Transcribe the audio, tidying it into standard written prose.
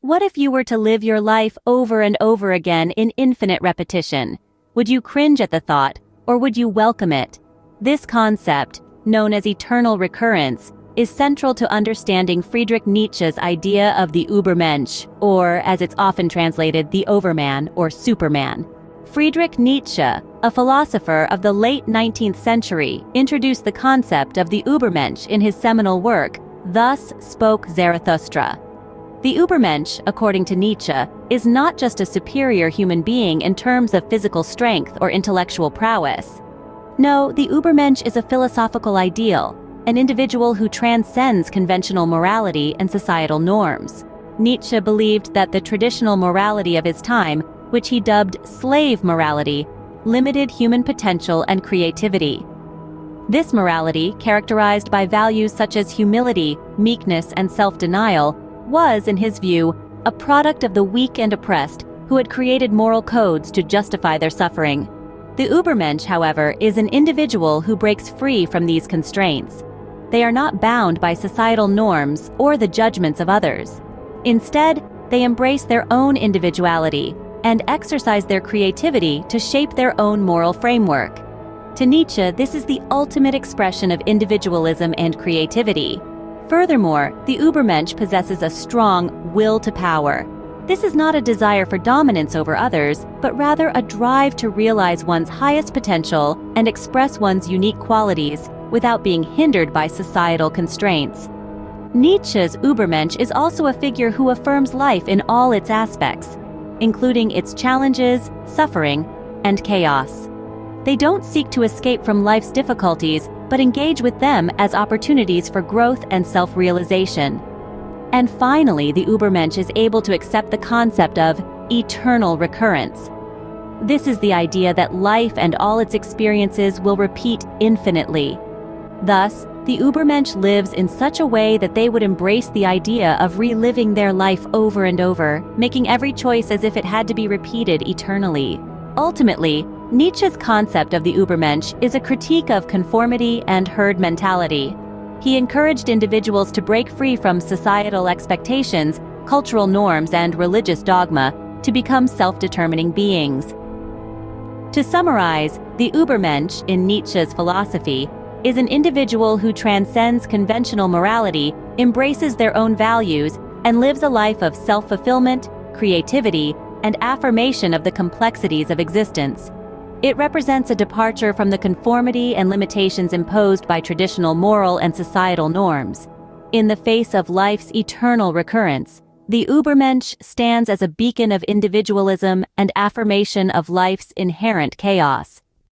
What if you were to live your life over and over again in infinite repetition? Would you cringe at the thought, or would you welcome it? This concept, known as eternal recurrence, is central to understanding Friedrich Nietzsche's idea of the Übermensch, or, as it's often translated, the Overman or Superman. Friedrich Nietzsche, a philosopher of the late 19th century, introduced the concept of the Übermensch in his seminal work, Thus Spoke Zarathustra. The Übermensch, according to Nietzsche, is not just a superior human being in terms of physical strength or intellectual prowess. No, the Übermensch is a philosophical ideal, an individual who transcends conventional morality and societal norms. Nietzsche believed that the traditional morality of his time, which he dubbed slave morality, limited human potential and creativity. This morality, characterized by values such as humility, meekness, and self-denial, was, in his view, a product of the weak and oppressed who had created moral codes to justify their suffering. The Übermensch, however, is an individual who breaks free from these constraints. They are not bound by societal norms or the judgments of others. Instead, they embrace their own individuality and exercise their creativity to shape their own moral framework. To Nietzsche, this is the ultimate expression of individualism and creativity. Furthermore, the Übermensch possesses a strong will to power. This is not a desire for dominance over others, but rather a drive to realize one's highest potential and express one's unique qualities without being hindered by societal constraints. Nietzsche's Übermensch is also a figure who affirms life in all its aspects, including its challenges, suffering, and chaos. They don't seek to escape from life's difficulties, but engage with them as opportunities for growth and self-realization. And finally, the Übermensch is able to accept the concept of eternal recurrence. This is the idea that life and all its experiences will repeat infinitely. Thus, the Übermensch lives in such a way that they would embrace the idea of reliving their life over and over, making every choice as if it had to be repeated eternally. Ultimately, Nietzsche's concept of the Übermensch is a critique of conformity and herd mentality. He encouraged individuals to break free from societal expectations, cultural norms, and religious dogma to become self-determining beings. To summarize, the Übermensch, in Nietzsche's philosophy, is an individual who transcends conventional morality, embraces their own values, and lives a life of self-fulfillment, creativity, and affirmation of the complexities of existence. It represents a departure from the conformity and limitations imposed by traditional moral and societal norms. In the face of life's eternal recurrence, the Übermensch stands as a beacon of individualism and affirmation of life's inherent chaos.